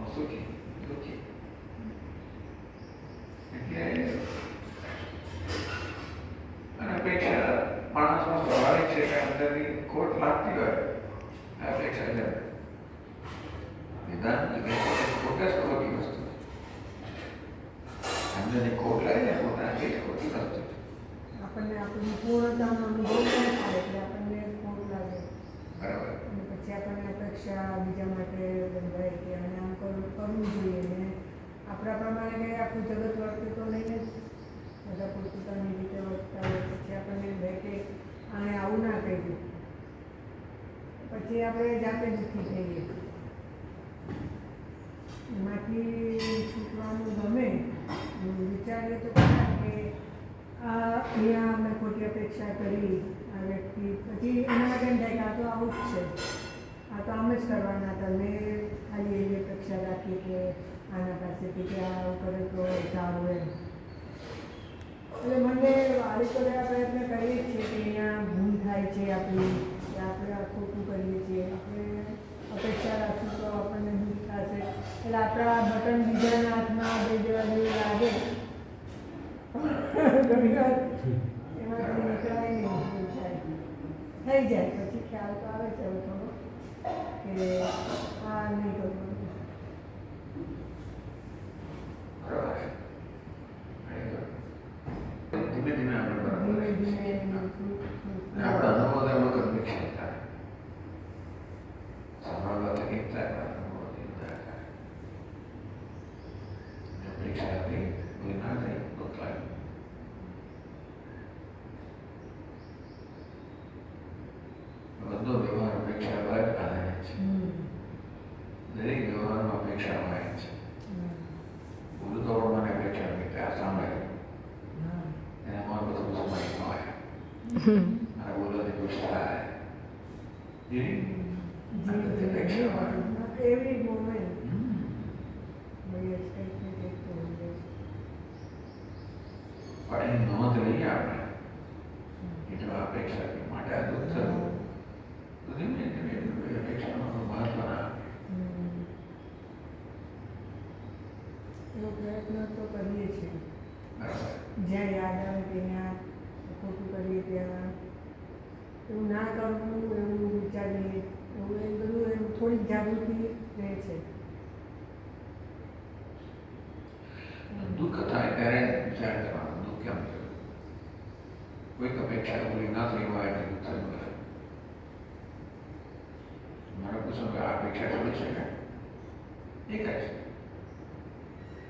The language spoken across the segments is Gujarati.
સુખી દુઃખી એટલે અનપેક્ષા માણસમાં સ્વાભાવિક છે કે અંદરની ખોટ લાગતી હોય અપેક્ષા છે નિદાન ખોટ જ ખોટી વસ્તુ અંદરની ખોટ લાગે પોતાની જ ખોટી વસ્તુ આપણને આપણી પૂર્ણતાનો અનુભવ પણ થાય એટલે આપણને ખોટ લાગે બરાબર અને પછી આપણને અપેક્ષા બીજા માટે બંધાય કે આને આમ કરવું જોઈએ ને આપણા પ્રમાણે કંઈ આખું જગત વર્તે તો નહીં જ બધા પોતાની રીતે વર્તતા હોય પછી આપણને એમ થાય કે આને આવું ના કહ્યું પછી આપણે જાતે દુઃખી થઈએ એમાંથી છૂટવાનું ગમે વિચારીએ તો ખરા કે અહીંયા અમે ખોટી અપેક્ષા કરી આ વ્યક્તિ પછી એના માટે એમ થાય કે આ તો આવું જ છે આ તો આમ જ કરવાના હતા મેં ખાલી એવી અપેક્ષા રાખી કે આના પાસેથી કે આવું કરે તો સારું એમ એટલે મને વાળી કરવા પ્રયત્ન કરીએ જ છીએ કે અહીંયા ભૂલ થાય છે આપણી કે આપણે આ ખોટું કરીએ છીએ આપણે અપેક્ષા રાખશું તો આપણને દુઃખ થશે એટલે આપણા બટન બીજાના હાથમાં બે જેવા જેવું લાગે ઘણી વાર એમાંથી નીકળાય નહીં ભૂલ થાય થઈ જાય પછી ખ્યાલ તો આવે છે હવે થોડો કે આ નહીં કરવું ધીમે ધીમે આપણે ધીમે ધીમે આપણા અનુભવ એમાં કન્વિક્શન થાય સાંભળવા તકલીફ થાય અનુભવથી ઉદાર થાય અપેક્ષા હતી કોઈ ના થઈ દુઃખ લાગ્યું બધો વ્યવહાર અપેક્ષા પર આધારિત છે દરેક વ્યવહારમાં અપેક્ષા હોય છે બોલું તો મને અપેક્ષા હોય કે આ સાંભળે એના મન બધું સમય હોય મારા બોલવાથી ખુશ થાય અપેક્ષા હોય every moment we expect to get to this. પણ એની નોંધ લઈએ આપણે કે જો અપેક્ષા માટે આ દુઃખ થયું તો ધીમે ધીમે અપેક્ષાનું મહત્વ ના એવો પ્રયત્ન તો કરીએ છીએ બરાબર જ્યાં યાદ આવે ત્યાં ખોટું કરીએ ત્યાં એવું ના કરવું એવું વિચારીએ એવું એ બધું એમ થોડીક જાગૃતિ રહે છે દુઃખ થાય ત્યારે વિચાર કરવાનો દુઃખ કેમ થયું કોઈક અપેક્ષા પૂરી ના થઈ હોય એટલે દુઃખ થયું હોય મારે પૂછો કે આ અપેક્ષા છોડી શકાય એક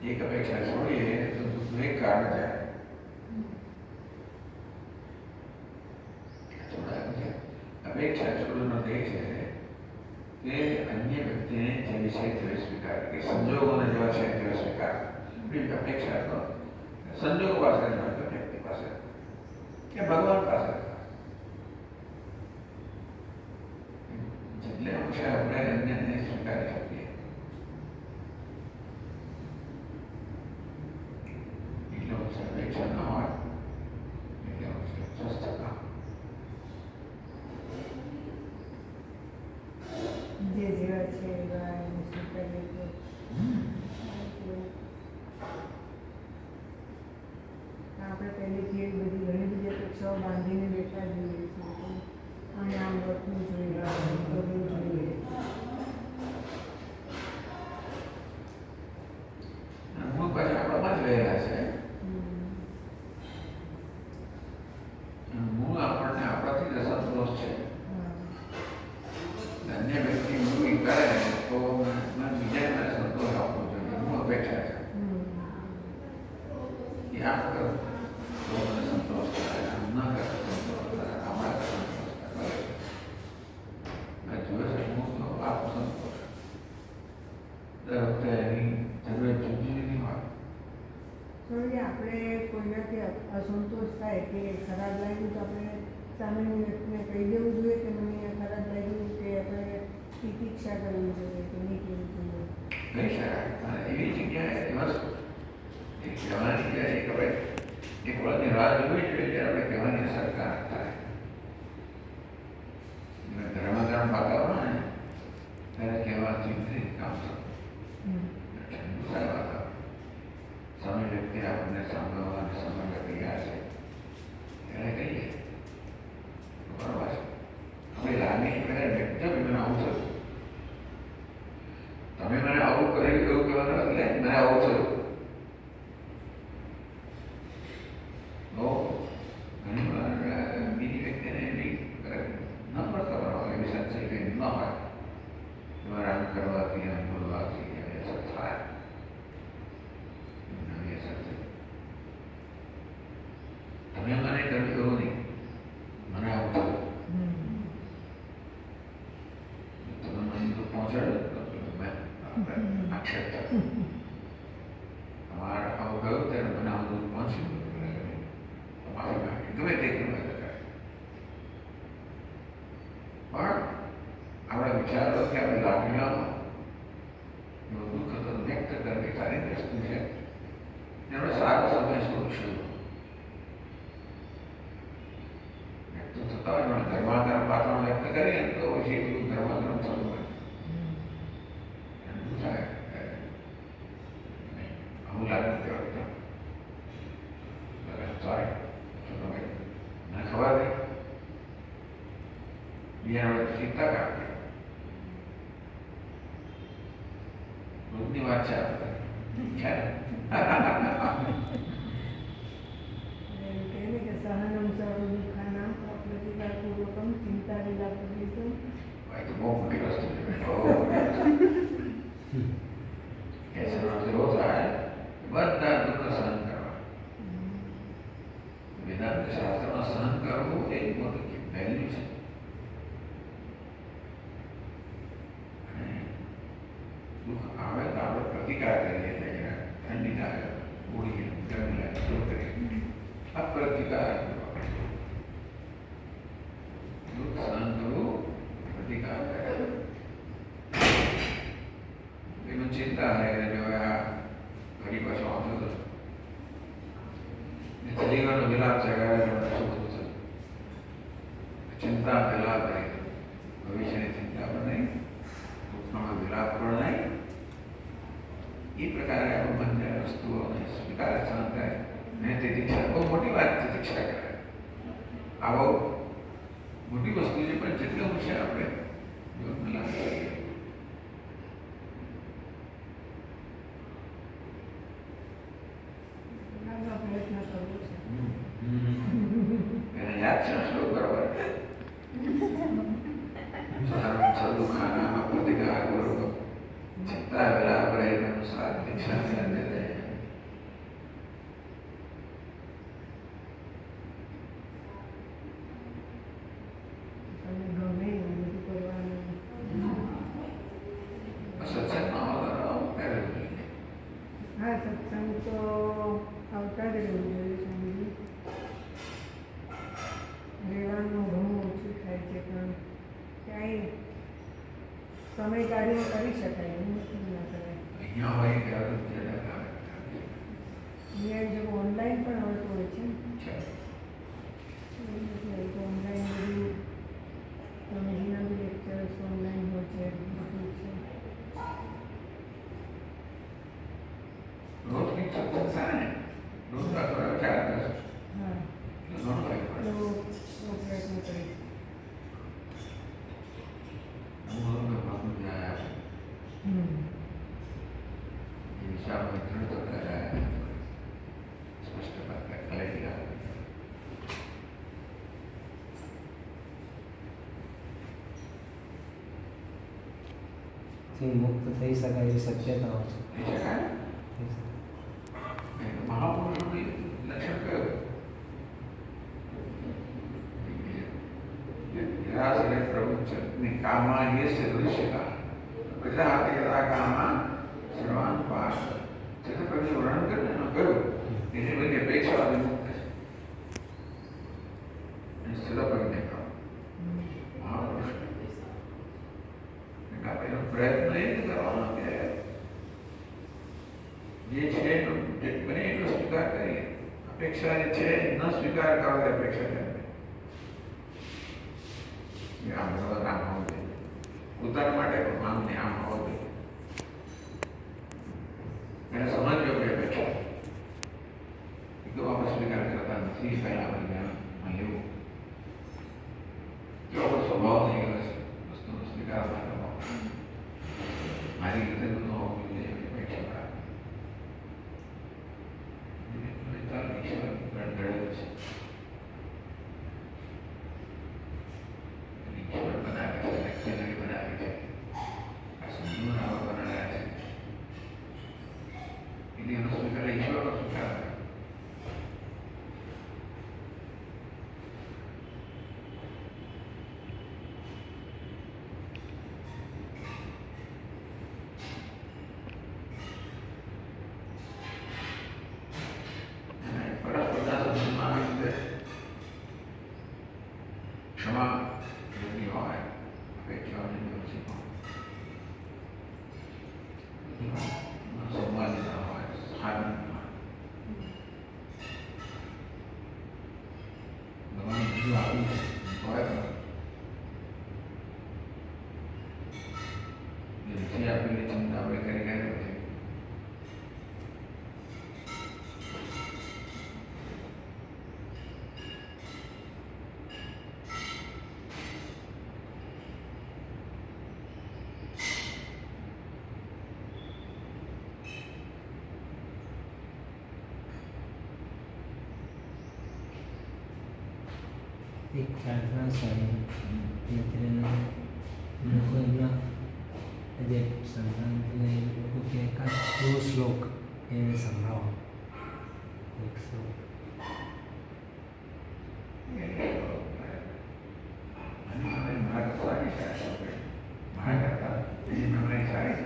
જ એક અપેક્ષા છોડીએ તો દુઃખનું એક કારણ જાય અપેક્ષા છોડવાનો તે છે કે અન્ય વ્યક્તિને જે વિષય તે સ્વીકાર કે સંજોગોને જેવા છે તે સ્વીકાર બીજી અપેક્ષા તો સંજોગો પાસે વ્યક્તિ પાસે કે ભગવાન પાસે જેટલે અંશે આપણે અન્યને સ્વીકારી શકીએ એટલે અંશે અપેક્ષા ન હોય એટલે અંશે સ્વસ્થતા જે જેવા છે એવા એને સ્વીકારીએ તો આપણે પહેલેથી એવી બધી ઘણી બધી અપેક્ષાઓ બાંધીને બેઠા જોઈએ છીએ અને આમ વર્તવું જોઈએ આમ કરવું જોઈએ મૂળ પાછા આપણામાં જ રહેલા છે મૂળ આપણને આપણાથી જ અસંતોષ છે અન્ય વ્યક્તિ મૂળ કરે તો બીજાને સંતોષ આપવો જોઈએ મૂળ અપેક્ષા છે કે આમ કરો તો મને સંતોષ થાય આમ ન કરે સંતોષ થાય આમાં સંતોષ થાય મેં જોયો છે મૂળ તો આપ સંતોષ દર વખતે એની જરૂરિયાત જુદી જુદી હોય થોડી આપણે કોઈનાથી અસંતોષ થાય કે ખરાબ લાગ્યું તો આપણે સામેની વ્યક્તિને કહી દેવું જોઈએ કે મને ખરાબ લાગ્યું કે આપણે તિતિક્ષા કરવી જોઈએ કે નહીં કહેવું જોઈએ કહી શકાય અને એવી જગ્યાએ વસ્તુ એ કહેવાની જગ્યાએ એક આપણે એક વળની રાહ જોવી જોઈએ ત્યારે આપણે કહેવાની સરકાર થાય ધર્મ વાતાવરણ ને ત્યારે કહેવાથી તમે મને આવું કર્યું એવું કહેવાનું એટલે મને આવું થયું. બહુ ઘણી વાર બીજી વ્યક્તિને એવી ન પડતા બરાબર એવી સંસ્કૃતિ ન હોય. તમારે આમ કરવાથી આમ બોલવાથી એવી અસર થાય. નવી અસર થઈ. તમે મને કર્યું એવું નહીં, મને આવું થયું. તમે મને તો પહોંચાડ્યો મેં આક્ષેપ થયો. તમારે આવું ગયું ત્યારે મને આવું બધું પહોંચ્યું. તમારી માગી ગમે તે ગમે તે કરે. પણ આપણા વિચારો કે આપણી લાગણીઓમાં દુઃખ તો વ્યક્ત કરવી સારી વસ્તુ છે. એનો સારો સમય શું શોધો. વ્યક્ત થતા હોય પણ ગરમા ગરમ વાતાવરણ વ્યક્ત કરીએ તો પછી બધું ગરમા ગરમ થતું હોય. એમ થાય આવું લાગે તે વખતે સોરી મને ખબર નહીં બીજા ચિંતા કાઢી રોજની વાત છે આપણે છે कहने के सहनम सर्व दुखानां प्रतिकारपूर्वकं चिंता विलापवितं ભાઈ તો બહુ મોટી વસ્તુ છે. બહુ મોટી વસ્તુ. કેસરનો એવો થાય બધા દુઃખ સહન કરવા. વેદાંત શાસ્ત્રમાં સહન કરવું એ મોટું પહેલું છે. દુઃખ આવે તો આપણે પ્રતિકાર કરીએ એટલે ઠંડી લાગે ઉડી ગરમી લાગે શું કરીએ આ પ્રતિકાર દુઃખ સહન કરવું પ્રતિકાર કરે. એમાં ચિંતા રહે જો આ ઘડી પાછો આવતો હતો જીવનનો વિલાપ જગાડે શું બધું થયું. ચિંતા વિલાપ નહીં, ભવિષ્યની ચિંતા પણ નહીં, દુઃખનો વિલાપ પણ નહીં. એ પ્રકારે આપણું બંને વસ્તુઓને સ્વીકારે સહન કરે ને તે દીક્ષા બહુ મોટી વાત છે. દીક્ષા કરે આ બહુ મોટી વસ્તુ છે પણ જેટલું છે આપણે જીવનમાં લાભ કરીએ. પ્રયત્ન કરવો છે. એને યાદ છે શ્લોક બરોબર. સદુખાના પ્રતિકાર પૂર્વક ચિંતા વિલાપ રહિત અનુસાર દીક્ષા સાથે રહે. તમને ગમે એવું બધું કરવાનું. સત્સંગમાં આવતા ત્યારે જોઈએ. હા, સત્સંગ તો આવતા જ રહેવું જોઈએ. સ્વામીજી રહેવાનું ઘણું ઓછું થાય છે પણ ક્યાંય સમય કાઢીને કરી શકાય એવું મુશ્કેલ ના કરાય. અહીંયા હોય ત્યારે અહીંયા જે ઓનલાઈન પણ આવતું હોય છે ઓનલાઈન બધું સ્વામીજીના બી લેક્ચર્સ ઓનલાઈન હોય છે બધું છે. રોજ કંઈક સત્સંગ સારા ને રોજ થોડા ચાર દિવસ હા, ઘણું લાગે પડે. એવો પ્રયત્ન કરીશ. હું ભગવાન જાય એ વિચારમાં દૃઢ થતા જાય સ્પષ્ટ વાત ક્લેરિટી આવે. મુક્ત થઈ શકાય એવી શક્યતાઓ છે. થઈ શકાય. મહાપુરુષોનું લક્ષણ કયું? નિરાશ્રય પ્રભુ કામમાં યશ દૃશ્યતા પ્રજાતે યદા કામમાં સર્વાન પાસ છતાં કવિ વર્ણન કરીને એમાં કહ્યું એની બધી અપેક્ષા વિમુક્ત છે અને સ્થિર પ્રજ્ઞ કરો મહાપુરુષ. આપણે એનો પ્રયત્ન એ જ કરવાનો કે જે છે બને એટલો સ્વીકાર કરીએ. અપેક્ષા જે છે ન સ્વીકાર કરવાની અપેક્ષા છે. આમ ભગવાન આમ હોવું જોઈએ પોતાના માટે પણ માંગને આમ હોવું જોઈએ. એને સમજજો કે અપેક્ષા એકદમ આપણે સ્વીકાર કરતા નથી. પહેલા આપણે ધ્યાનમાં લેવું જો આપણો સ્વભાવ થઈ ગયો છે વસ્તુનો સ્વીકાર ના કરવો. મારી રીતે બધું હોવું જોઈએ એવી અપેક્ષા રાખે. ઈશ્વર ગણગણેલો છે. ઈશ્વર બનાવે છે, વ્યક્તિને બનાવે છે, આ સંજોનાઓ બનાવ્યા છે. એટલે એનો સ્વીકાર ઈશ્વરનો સ્વીકાર કરે. પરસ્પરના સંબંધમાં આવી રીતે ક્ષમા યોગ્ય હોય, અપેક્ષાઓની વ્યવસ્થિત હોય, સંવાદિતા હોય, સાધન હોય. ભગવાન બીજું આપ્યું છે હોય તો નથી આપેલી ચિંતા આપણે કરી ગયા પછી એક પ્રાર્થના સ્વામી મિત્રના લોકો એમના જે સંતાનને લોકો કે એકાદ દો શ્લોક એને સંભળાવો. એક શ્લોક મારા સારી છે. મારા કરતા એની મેમરી સારી છે.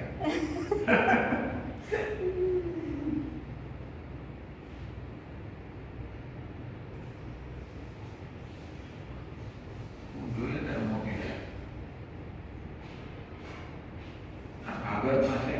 જોઈએ ત્યારે મોટી છે. આ ભાગવતમાં છે